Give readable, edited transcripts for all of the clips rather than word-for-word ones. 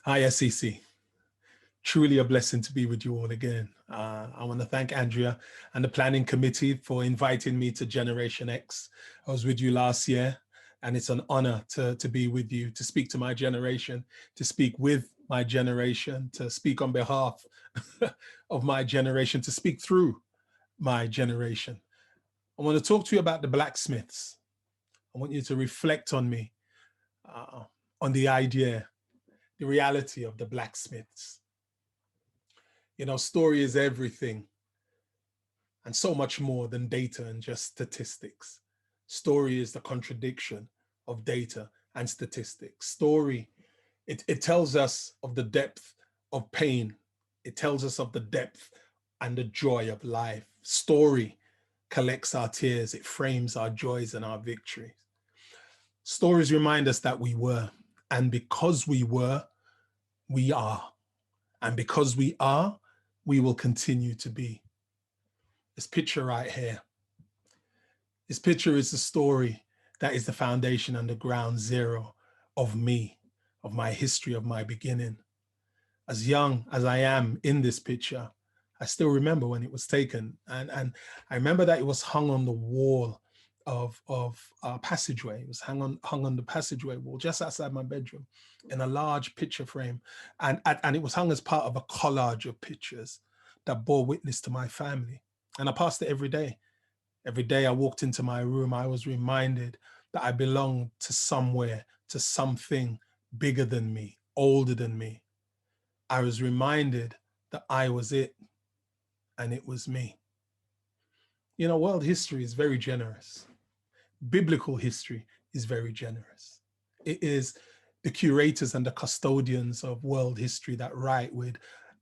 Hi, SEC. Truly a blessing to be with you all again. I want to thank Andrea and the planning committee for inviting me to Generation X. I was with you last year, and it's an honor to be with you, to speak to my generation, to speak with my generation, to speak on behalf of my generation, to speak through my generation. I want to talk to you about the Blacksmiths. I want you to reflect on me, on the idea, the reality of the Blacksmiths. You know, story is everything and so much more than data and just statistics. Story is the contradiction of data and statistics. Story, it tells us of the depth of pain. It tells us of the depth and the joy of life. Story collects our tears. It frames our joys and our victories. Stories remind us that we were, and because we were, we are. And because we are, we will continue to be. This picture right here. This picture is the story that is the foundation and the ground zero of me, of my history, of my beginning. As young as I am in this picture, I still remember when it was taken. And I remember that it was hung on the wall of our passageway. It was hung on the passageway wall just outside my bedroom in a large picture frame. And it was hung as part of a collage of pictures that bore witness to my family. And I passed it every day. Every day I walked into my room, I was reminded that I belonged to somewhere, to something bigger than me, older than me. I was reminded that I was it and it was me. You know, world history is very generous. Biblical history is very generous. It is the curators and the custodians of world history that write with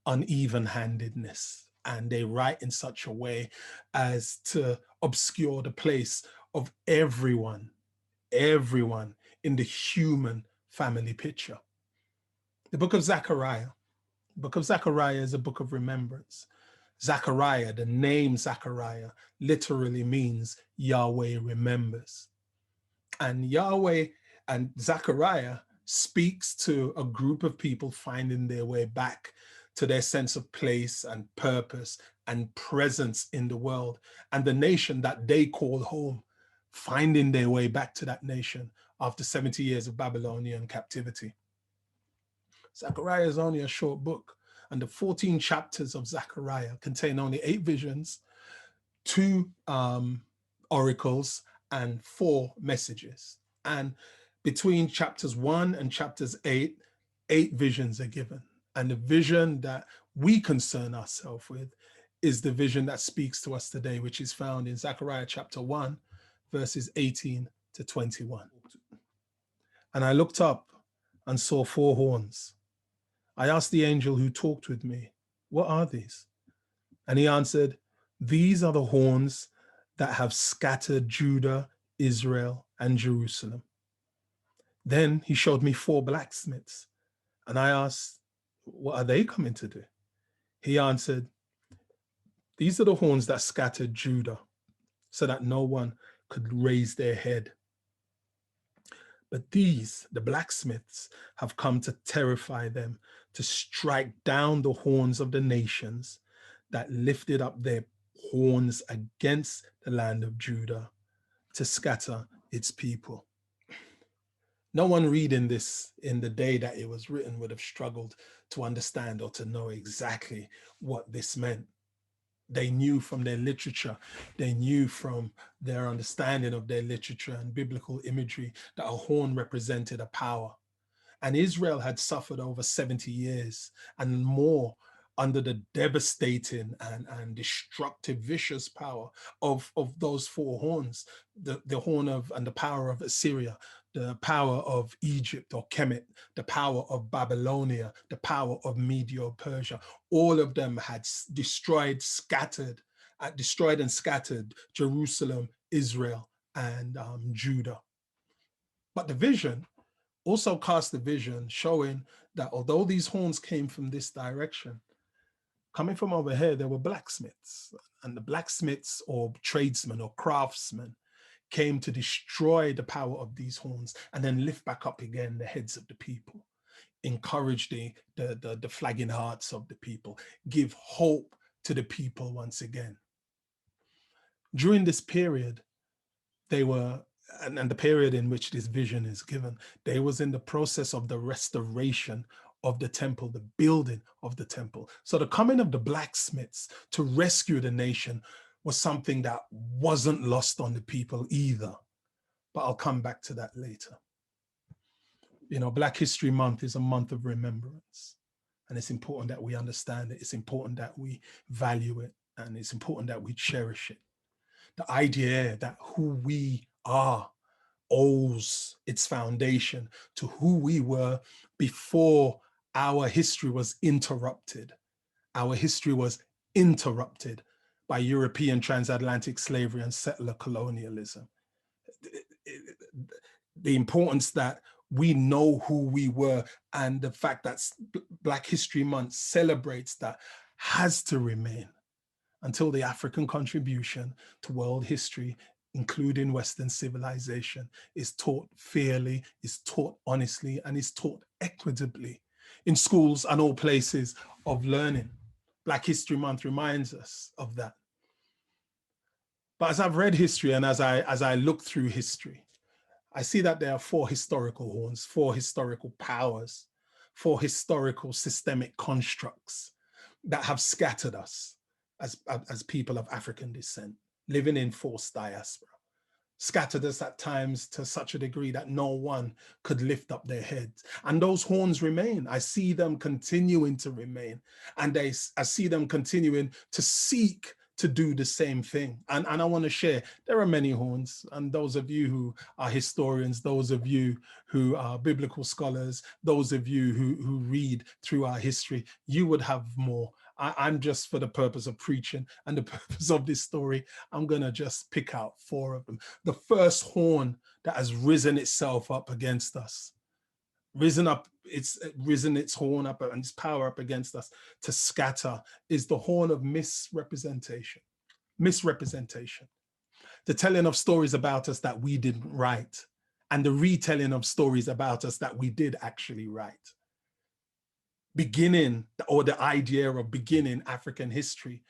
uneven-handedness, and they write in such a way as to obscure the place of everyone in the human family picture. The book of Zechariah. The book of Zechariah is a book of remembrance. Zechariah, the name Zechariah, literally means Yahweh remembers. And Yahweh and Zechariah speaks to a group of people finding their way back to their sense of place and purpose and presence in the world, and the nation that they call home, finding their way back to that nation after 70 years of Babylonian captivity. Zechariah is only a short book, and the 14 chapters of Zechariah contain only 8 visions, 2 oracles, and 4 messages. And between chapters 1 and chapters 8, 8 visions are given. And the vision that we concern ourselves with is the vision that speaks to us today, which is found in Zechariah chapter 1, verses 18 to 21. And I looked up and saw 4 horns. I asked the angel who talked with me, "What are these?" And he answered, "These are the horns that have scattered Judah, Israel, and Jerusalem." Then he showed me 4 blacksmiths, and I asked, "What are they coming to do?" He answered, "These are the horns that scattered Judah, so that no one could raise their head. But these, the blacksmiths, have come to terrify them, to strike down the horns of the nations that lifted up their horns against the land of Judah, to scatter its people." No one reading this in the day that it was written would have struggled to understand or to know exactly what this meant. They knew from their literature, they knew from their understanding of their literature and biblical imagery that a horn represented a power. And Israel had suffered over 70 years and more under the devastating and destructive, vicious power of those 4 horns, the horn of and the power of Assyria, the power of Egypt or Kemet, the power of Babylonia, the power of Medio-Persia. All of them had destroyed and scattered Jerusalem, Israel, and Judah. But the vision also cast a vision showing that although these horns came from this direction, coming from over here, there were blacksmiths, and the blacksmiths or tradesmen or craftsmen came to destroy the power of these horns and then lift back up again the heads of the people. encourage the flagging hearts of the people, give hope to the people once again. During this period, they were, and the period in which this vision is given, they was in the process of the restoration of the temple, the building of the temple. So the coming of the blacksmiths to rescue the nation was something that wasn't lost on the people either. But I'll come back to that later. You know, Black History Month is a month of remembrance. And it's important that we understand it. It's important that we value it. And it's important that we cherish it. The idea that who we are owes its foundation to who we were before our history was interrupted. Our history was interrupted by European transatlantic slavery and settler colonialism. The importance that we know who we were and the fact that Black History Month celebrates that has to remain until the African contribution to world history, including Western civilization, is taught fairly, is taught honestly, and is taught equitably in schools and all places of learning. Black History Month reminds us of that. But as I've read history and as I look through history, I see that there are four historical horns, four historical powers, four historical systemic constructs that have scattered us as people of African descent, living in forced diaspora, scattered us at times to such a degree that no one could lift up their heads. And those horns remain. I see them continuing to remain. And I see them continuing to seek to do the same thing. And I want to share, there are many horns, and those of you who are historians, those of you who are biblical scholars, those of you who read through our history, you would have more. I'm just, for the purpose of preaching and the purpose of this story, I'm going to just pick out four of them. The first horn that has risen itself up against us, risen its horn up and its power up against us to scatter, is the horn of misrepresentation. Misrepresentation. The telling of stories about us that we didn't write, and the retelling of stories about us that we did actually write. Beginning, or the idea of beginning African history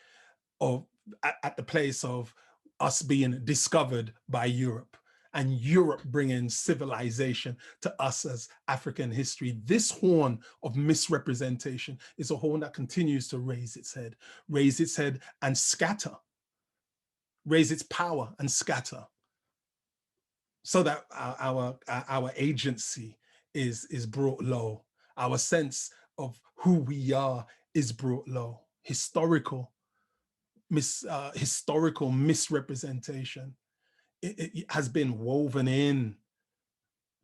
at the place of us being discovered by Europe, and Europe bringing civilization to us as African history. This horn of misrepresentation is a horn that continues to raise its head and scatter, raise its power and scatter, so that our agency is brought low. Our sense of who we are is brought low. Historical misrepresentation, it has been woven in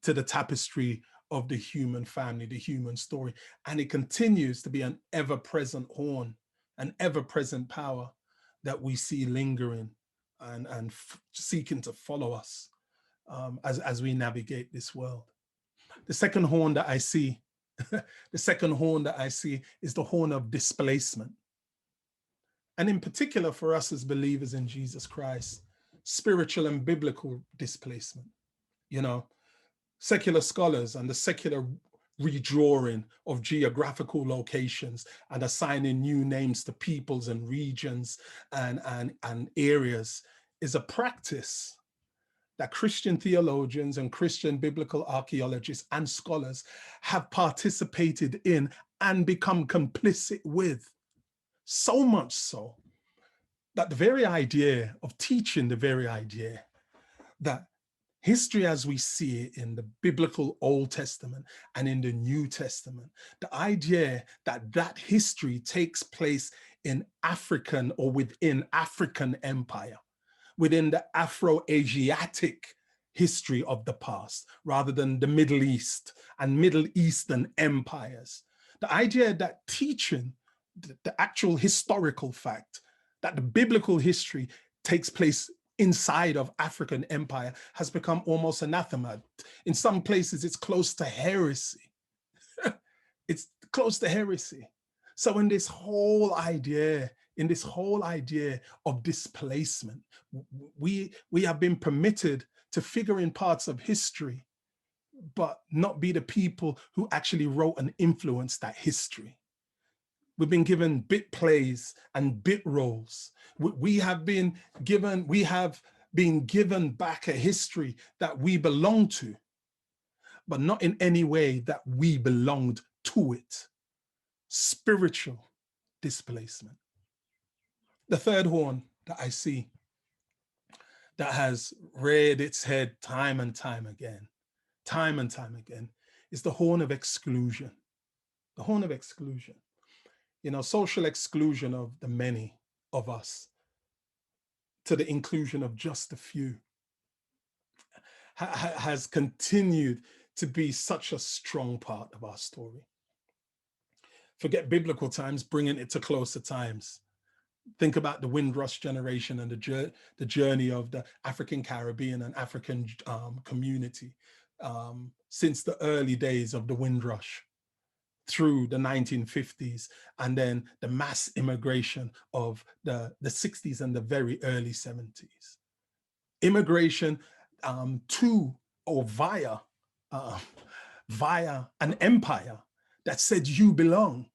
to the tapestry of the human family, the human story, and it continues to be an ever-present horn, an ever-present power that we see lingering and seeking to follow us as we navigate this world. The second horn that I see, the second horn that I see is the horn of displacement. And in particular for us as believers in Jesus Christ, spiritual and biblical displacement. You know, secular scholars and the secular redrawing of geographical locations and assigning new names to peoples and regions and areas is a practice that Christian theologians and Christian biblical archaeologists and scholars have participated in and become complicit with. So much so that the very idea of teaching, the very idea that history as we see it in the biblical Old Testament and in the New Testament, the idea that that history takes place in African or within African empire, within the Afro-Asiatic history of the past, rather than the Middle East and Middle Eastern empires. The idea that teaching the actual historical fact that the biblical history takes place inside of African empire has become almost anathema. In some places, it's close to heresy. It's close to heresy. So in this whole idea of displacement, we have been permitted to figure in parts of history but not be the people who actually wrote and influenced that history. We've been given bit plays and bit roles. We have been given back a history that we belong to, but not in any way that we belonged to it. Spiritual displacement. The third horn that I see that has reared its head time and time again, is the horn of exclusion. The horn of exclusion. Social exclusion of the many of us to the inclusion of just a few has continued to be such a strong part of our story. Forget biblical times, bringing it to closer times. Think about the Windrush generation and the journey of the African Caribbean and African community since the early days of the Windrush through the 1950s, and then the mass immigration of the 60s and the very early 70s. Immigration to or via an empire that said you belong,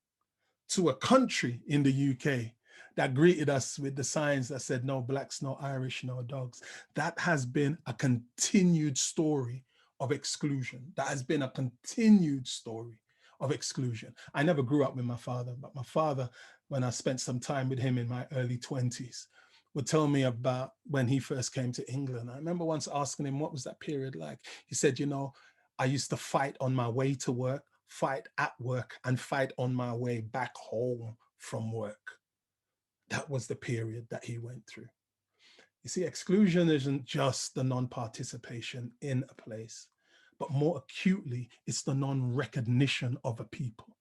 to a country in the UK that greeted us with the signs that said no blacks, no Irish, no dogs. That has been a continued story of exclusion. That has been a continued story of exclusion. I never grew up with my father, but my father, when I spent some time with him in my early 20s, would tell me about when he first came to England. I remember once asking him, what was that period like? He said, I used to fight on my way to work, fight at work, and fight on my way back home from work. That was the period that he went through. You see, exclusion isn't just the non-participation in a place, but more acutely, it's the non-recognition of a people.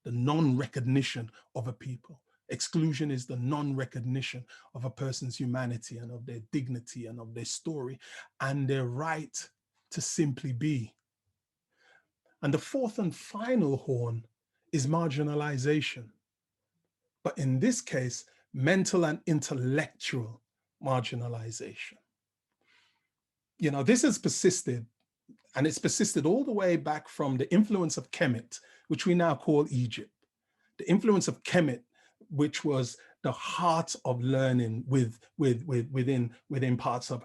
The non-recognition of a people. Exclusion is the non-recognition of a person's humanity and of their dignity and of their story and their right to simply be. And the fourth and final horn is marginalization. But in this case, mental and intellectual marginalization. This has persisted, and it's persisted all the way back from the influence of Kemet, which we now call Egypt. The influence of Kemet, which was the heart of learning within parts of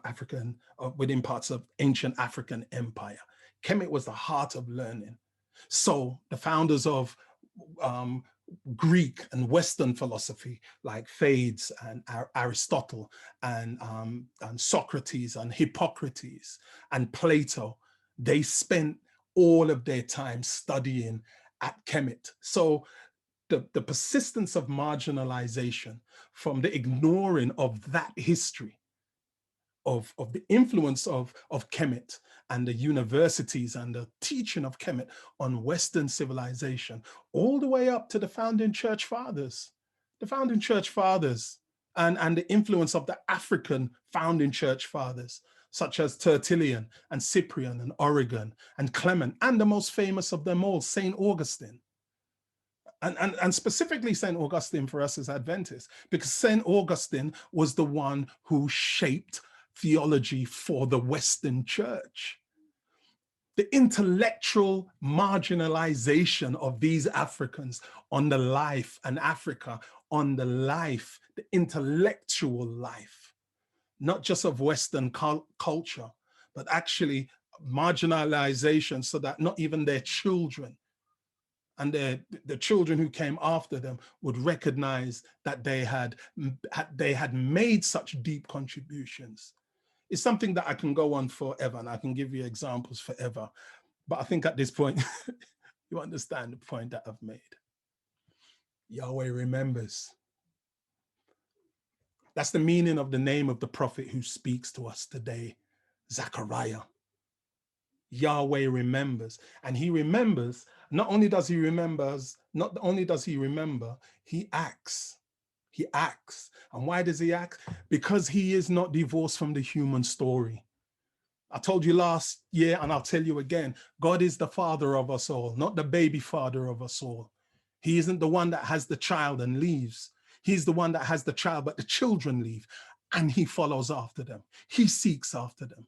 within parts of ancient African empire. Kemet was the heart of learning. So the founders of Greek and Western philosophy, like Thales and Aristotle and Socrates and Hippocrates and Plato, they spent all of their time studying at Kemet. So the persistence of marginalization from the ignoring of that history of the influence of Kemet and the universities and the teaching of Kemet on Western civilization, all the way up to the founding church fathers, and the influence of the African founding church fathers, such as Tertullian and Cyprian and Origen and Clement, and the most famous of them all, St. Augustine. And specifically St. Augustine for us as Adventists, because St. Augustine was the one who shaped theology for the Western church. The intellectual marginalization of these Africans on the life, and Africa on the life, the intellectual life, not just of Western culture, but actually marginalization so that not even their children and the children who came after them would recognize that they had made such deep contributions. It's something that I can go on forever, and I can give you examples forever. But I think at this point, you understand the point that I've made. Yahweh remembers. That's the meaning of the name of the prophet who speaks to us today, Zechariah. Yahweh remembers, and he remembers. Not only does he remember, he acts. He acts. And why does he act? Because he is not divorced from the human story. I told you last year, and I'll tell you again, God is the father of us all, not the baby father of us all. He isn't the one that has the child and leaves. He's the one that has the child, but the children leave, and he follows after them. He seeks after them.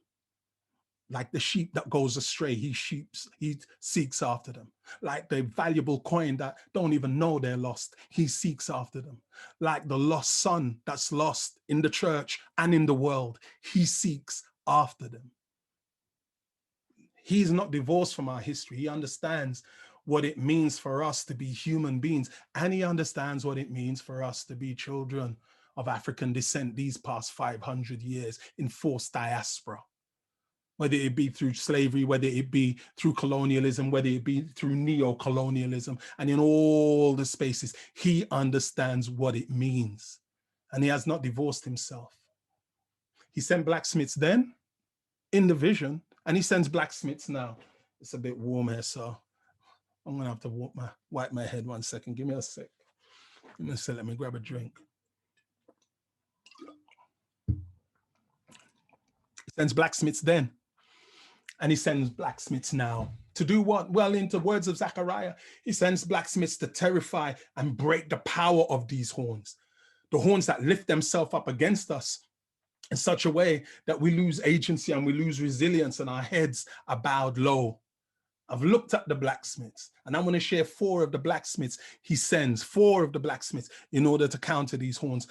Like the sheep that goes astray, he seeks after them. Like the valuable coin that don't even know they're lost, he seeks after them. Like the lost son that's lost in the church and in the world, he seeks after them. He's not divorced from our history. He understands what it means for us to be human beings, and he understands what it means for us to be children of African descent these past 500 years in forced diaspora. Whether it be through slavery, whether it be through colonialism, whether it be through neo-colonialism, and in all the spaces, he understands what it means. And he has not divorced himself. He sent blacksmiths then in the vision, and he sends blacksmiths now. It's a bit warm here, so I'm gonna have to wipe my head 1 second. Give me a sec. Give me a sec, let me grab a drink. He sends blacksmiths then. And he sends blacksmiths now to do what? Well, in the words of Zechariah, he sends blacksmiths to terrify and break the power of these horns, the horns that lift themselves up against us in such a way that we lose agency and we lose resilience and our heads are bowed low. I've looked at the blacksmiths, and I want to share 4 of the blacksmiths he sends, 4 of the blacksmiths in order to counter these horns.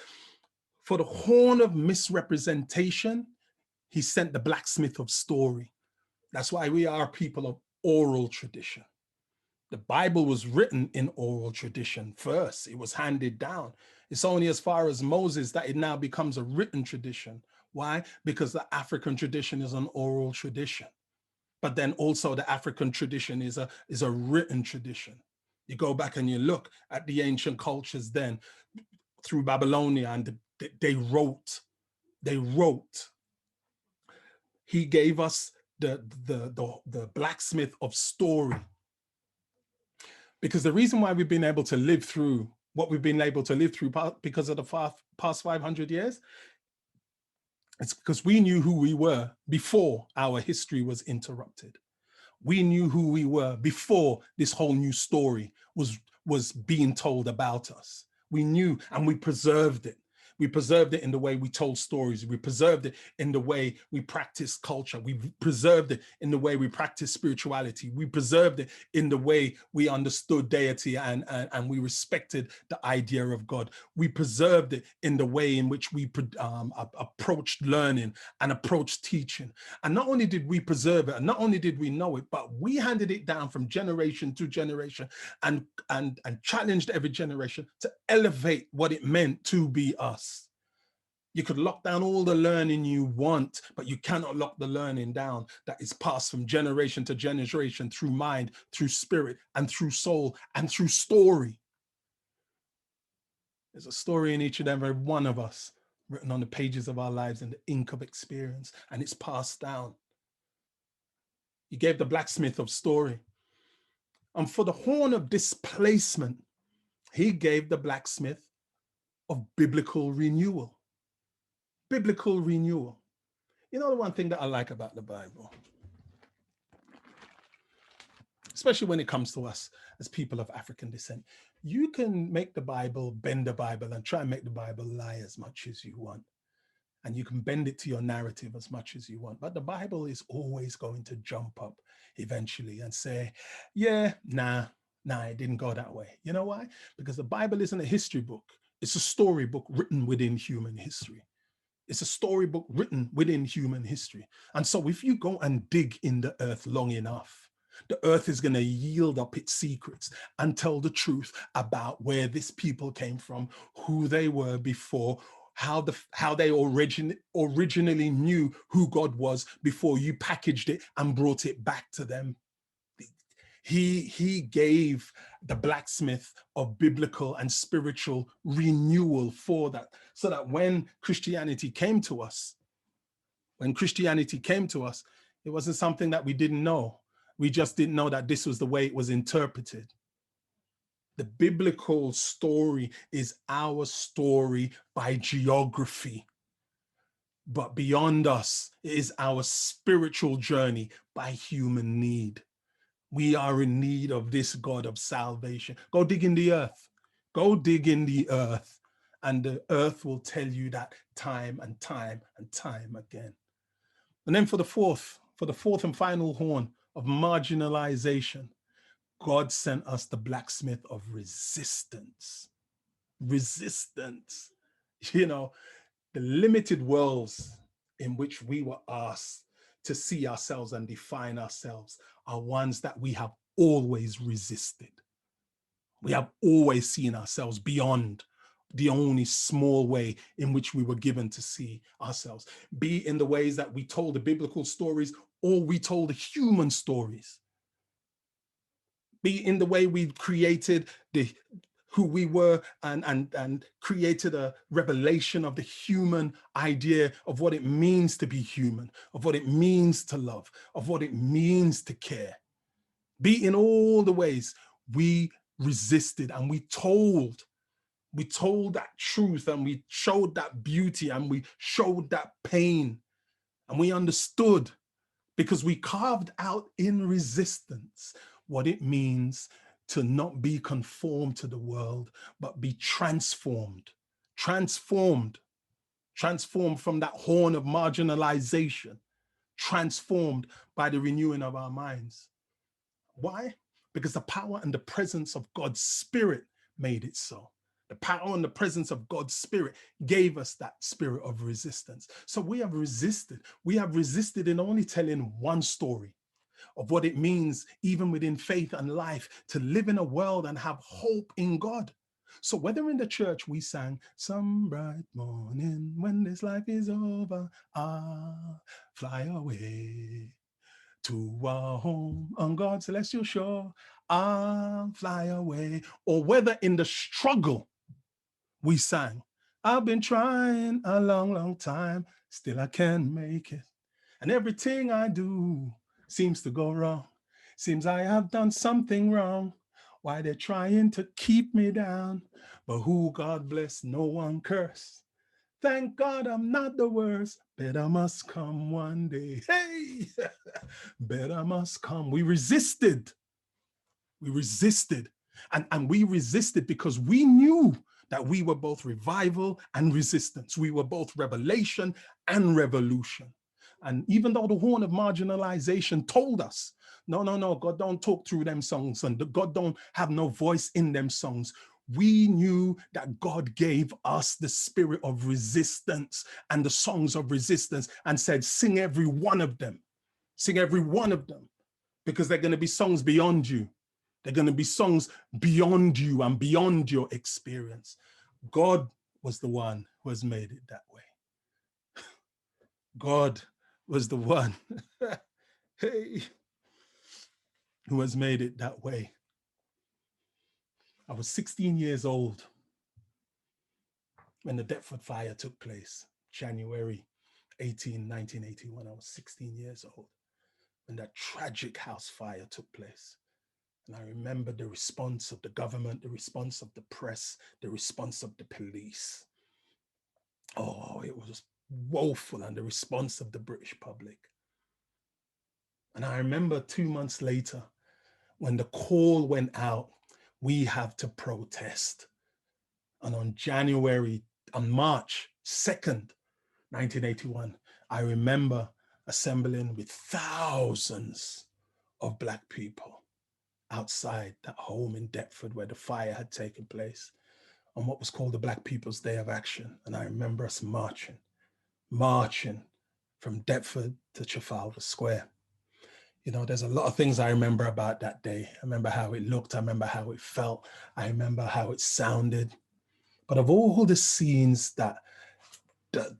For the horn of misrepresentation, he sent the blacksmith of story. That's why we are people of oral tradition. The Bible was written in oral tradition first. It was handed down. It's only as far as Moses that it now becomes a written tradition. Why? Because the African tradition is an oral tradition. But then also the African tradition is a written tradition. You go back and you look at the ancient cultures then through Babylonia, and they wrote. He gave us the blacksmith of story. Because the reason why we've been able to live through what we've been able to live through because of the past 500 years, it's because we knew who we were before our history was interrupted. We knew who we were before this whole new story was being told about us. We knew, and we preserved it. We preserved it in the way we told stories. We preserved it in the way we practiced culture. We preserved it in the way we practiced spirituality. We preserved it in the way we understood deity and we respected the idea of God. We preserved it in the way in which we approached learning and approached teaching. And not only did we preserve it, and not only did we know it, but we handed it down from generation to generation and challenged every generation to elevate what it meant to be us. You could lock down all the learning you want, but you cannot lock the learning down that is passed from generation to generation through mind, through spirit, and through soul, and through story. There's a story in each and every one of us, written on the pages of our lives in the ink of experience, and it's passed down. He gave the blacksmith of story. And for the horn of displacement, he gave the blacksmith of biblical renewal. Biblical renewal. You know, the one thing that I like about the Bible, especially when it comes to us as people of African descent, you can make the Bible, bend the Bible, and try and make the Bible lie as much as you want. And you can bend it to your narrative as much as you want. But the Bible is always going to jump up eventually and say, yeah, nah, it didn't go that way. You know why? Because the Bible isn't a history book. It's a storybook written within human history. It's a storybook written within human history. And so if you go and dig in the earth long enough, the earth is going to yield up its secrets and tell the truth about where this people came from, who they were before, how they originally knew who God was before you packaged it and brought it back to them. He gave the blacksmith of biblical and spiritual renewal for that, so that when Christianity came to us, it wasn't something that we didn't know. We just didn't know that this was the way it was interpreted. The biblical story is our story by geography. But beyond us, it is our spiritual journey by human need. We are in need of this God of salvation. Go dig in the earth. Go dig in the earth. And the earth will tell you that time and time and time again. And then for the fourth For the fourth and final horn of marginalization, God sent us the blacksmith of resistance. Resistance. You know, the limited worlds in which we were asked to see ourselves and define ourselves are ones that we have always resisted. We have always seen ourselves beyond the only small way in which we were given to see ourselves, be in the ways that we told the biblical stories or we told the human stories, be in the way we created the who we were and created a revelation of the human idea of what it means to be human, of what it means to love, of what it means to care. Be in all the ways we resisted and we told that truth and we showed that beauty and we showed that pain and we understood because we carved out in resistance what it means to not be conformed to the world, but be transformed, transformed, transformed from that horn of marginalization, transformed by the renewing of our minds. Why? Because the power and the presence of God's Spirit made it so. The power and the presence of God's Spirit gave us that spirit of resistance. So we have resisted. We have resisted in only telling one story of what it means, even within faith and life, to live in a world and have hope in God. So whether in the church we sang, some bright morning when this life is over, I'll fly away to our home on God's celestial shore, I'll fly away. Or whether in the struggle we sang, I've been trying a long, long time, still I can't make it. And everything I do seems to go wrong. Seems I have done something wrong. Why they're trying to keep me down. But who God bless, no one curse. Thank God I'm not the worst. Better must come one day. Hey, better must come. We resisted. We resisted. And we resisted because we knew that we were both revival and resistance. We were both revelation and revolution. And even though the horn of marginalization told us, no, no, no, God don't talk through them songs and God don't have no voice in them songs, we knew that God gave us the spirit of resistance and the songs of resistance and said, sing every one of them. Sing every one of them because they're going to be songs beyond you. They're going to be songs beyond you and beyond your experience. God was the one who has made it that way. God was the one hey, who has made it that way. I was 16 years old when the Deptford fire took place, January 18, 1981. I was 16 years old when that tragic house fire took place. And I remember the response of the government, the response of the press, the response of the police. Oh, it was woeful, and the response of the British public. And I remember 2 months later, when the call went out, we have to protest. And on March 2nd, 1981, I remember assembling with thousands of Black people outside that home in Deptford where the fire had taken place on what was called the Black People's Day of Action. And I remember us marching from Deptford to Trafalgar Square. You know, there's a lot of things I remember about that day. I remember how it looked. I remember how it felt. I remember how it sounded. But of all the scenes that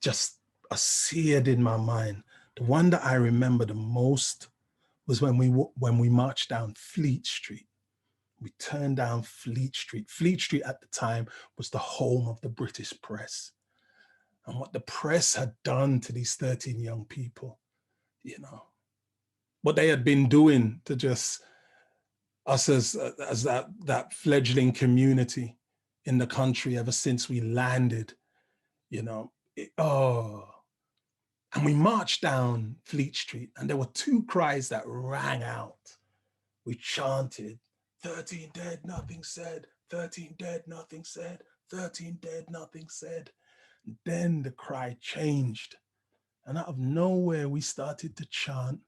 just are seared in my mind, the one that I remember the most was when we marched down Fleet Street. We turned down Fleet Street. Fleet Street at the time was the home of the British press. And what the press had done to these 13 young people, you know, what they had been doing to just us as that fledgling community in the country ever since we landed, you know, and we marched down Fleet Street and there were two cries that rang out. We chanted, 13 dead, nothing said, 13 dead, nothing said, 13 dead, nothing said. And then the cry changed. And out of nowhere, we started to chant,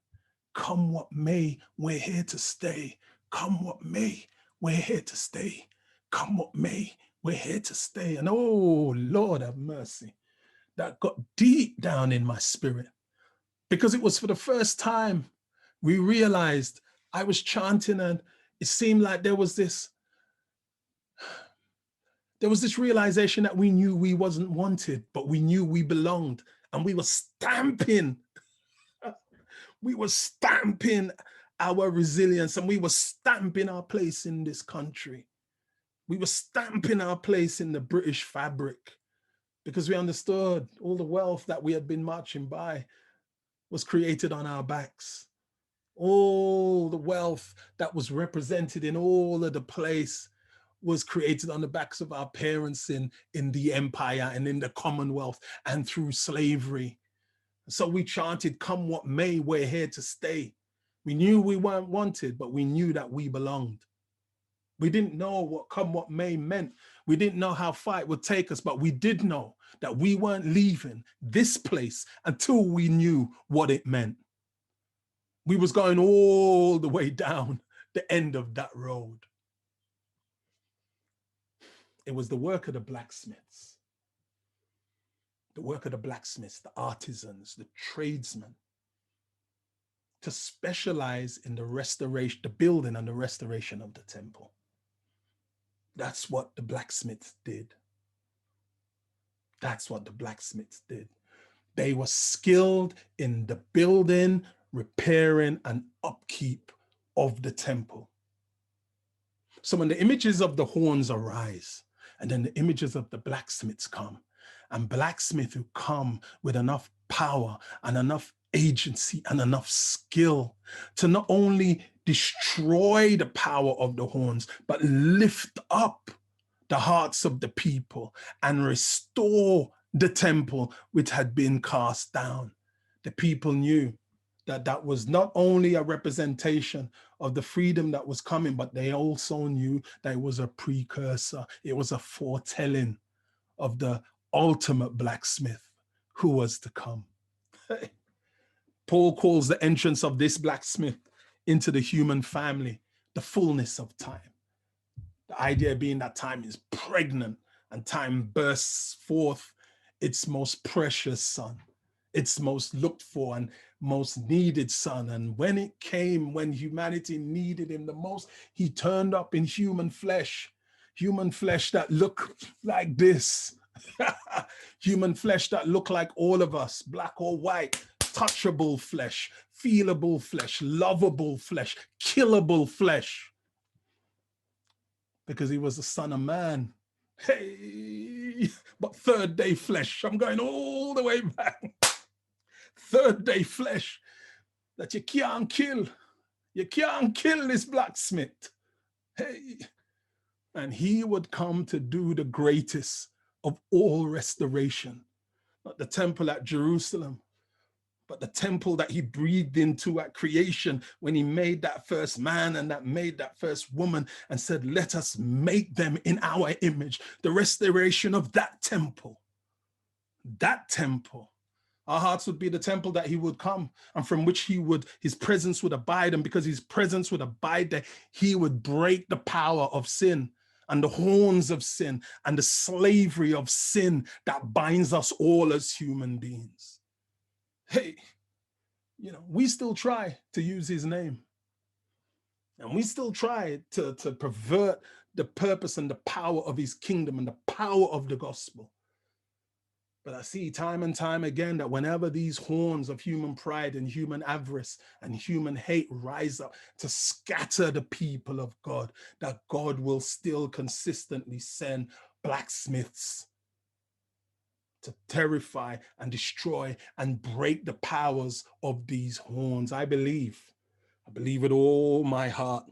Come what may, we're here to stay. Come what may, we're here to stay. Come what may, we're here to stay. And oh, Lord have mercy. That got deep down in my spirit, because it was for the first time we realized I was chanting, and it seemed like there was this realization that we knew we wasn't wanted, but we knew we belonged, and we were stamping our resilience, and we were stamping our place in this country. We were stamping our place in the British fabric, because we understood all the wealth that we had been marching by was created on our backs. All the wealth that was represented in all of the place was created on the backs of our parents in the empire and in the Commonwealth and through slavery. So we chanted, come what may, we're here to stay. We knew we weren't wanted, but we knew that we belonged. We didn't know what come what may meant. We didn't know how far it would take us, but we did know that we weren't leaving this place until we knew what it meant. We was going all the way down the end of that road. It was the work of the blacksmiths. The work of the blacksmiths, the artisans, the tradesmen, to specialize in the restoration, the building and the restoration of the temple. That's what the blacksmiths did. That's what the blacksmiths did. They were skilled in the building, repairing, and upkeep of the temple. So when the images of the horns arise, and then the images of the blacksmiths come, and blacksmiths who come with enough power and enough agency and enough skill to not only destroy the power of the horns, but lift up the hearts of the people and restore the temple which had been cast down. The people knew that that was not only a representation of the freedom that was coming, but they also knew that it was a precursor. It was a foretelling of the ultimate blacksmith who was to come. Paul calls the entrance of this blacksmith into the human family the fullness of time. The idea being that time is pregnant and time bursts forth its most precious son, its most looked for and most needed son. And when it came, when humanity needed him the most, he turned up in human flesh that looked like this. Human flesh that looked like all of us, black or white, touchable flesh, feelable flesh, lovable flesh, killable flesh. Because he was the Son of Man. Hey, but third day flesh. I'm going all the way back. Third day flesh that you can't kill. You can't kill this blacksmith. Hey, and he would come to do the greatest of all restoration. Not the temple at Jerusalem, but the temple that he breathed into at creation when he made that first man and that made that first woman and said, let us make them in our image. The restoration of that temple. That temple. Our hearts would be the temple that he would come and from which his presence would abide. And because his presence would abide there, he would break the power of sin and the horns of sin and the slavery of sin that binds us all as human beings. Hey, we still try to use his name. And we still try to pervert the purpose and the power of his kingdom and the power of the gospel. But I see time and time again that whenever these horns of human pride and human avarice and human hate rise up to scatter the people of God, that God will still consistently send blacksmiths to terrify and destroy and break the powers of these horns. I believe with all my heart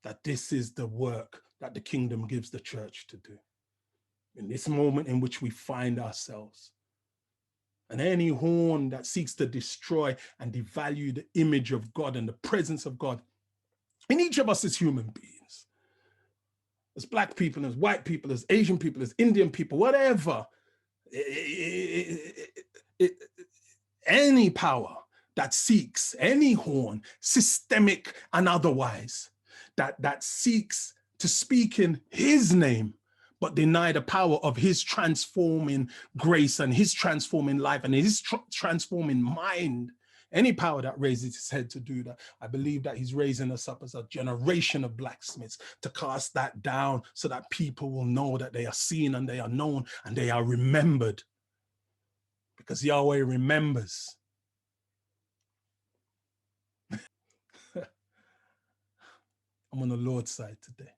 that this is the work that the kingdom gives the church to do. In this moment in which we find ourselves. And any horn that seeks to destroy and devalue the image of God and the presence of God in each of us as human beings, as black people, as white people, as Asian people, as Indian people, whatever, any power that seeks any horn, systemic and otherwise, that seeks to speak in his name, but deny the power of his transforming grace and his transforming life and his transforming mind. Any power that raises its head to do that, I believe that he's raising us up as a generation of blacksmiths to cast that down so that people will know that they are seen and they are known and they are remembered. Because Yahweh remembers. I'm on the Lord's side today.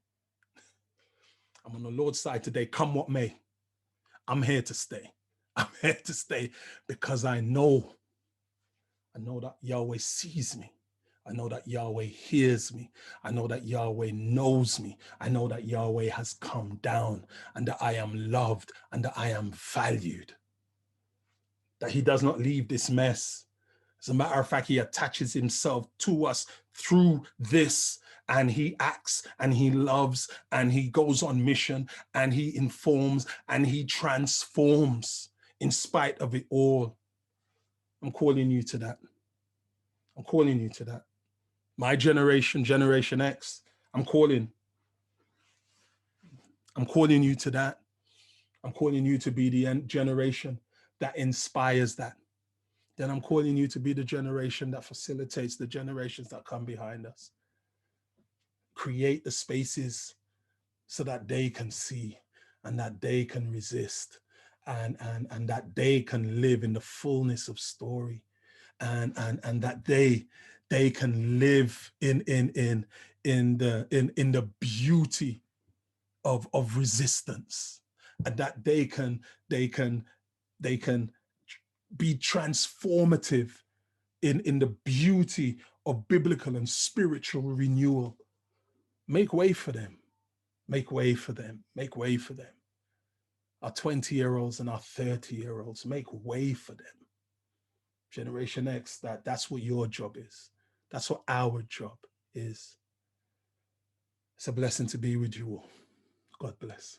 I'm on the Lord's side today, come what may. I'm here to stay. I'm here to stay because I know that Yahweh sees me. I know that Yahweh hears me. I know that Yahweh knows me. I know that Yahweh has come down and that I am loved and that I am valued. That he does not leave this mess. As a matter of fact, he attaches himself to us through this, and he acts and he loves and he goes on mission and he informs and he transforms in spite of it all. I'm calling you to that. I'm calling you to that. My generation, Generation X, I'm calling you to that. I'm calling you to be the generation that inspires that. Then I'm calling you to be the generation that facilitates the generations that come behind us. Create the spaces so that they can see and that they can resist and that they can live in the fullness of story and that they can live in the beauty of resistance, and that they can be transformative in the beauty of biblical and spiritual renewal. Make way for them. Make way for them. Make way for them. Our 20-year-olds and our 30-year-olds, make way for them. Generation X, that's what your job is. That's what our job is. It's a blessing to be with you all. God bless.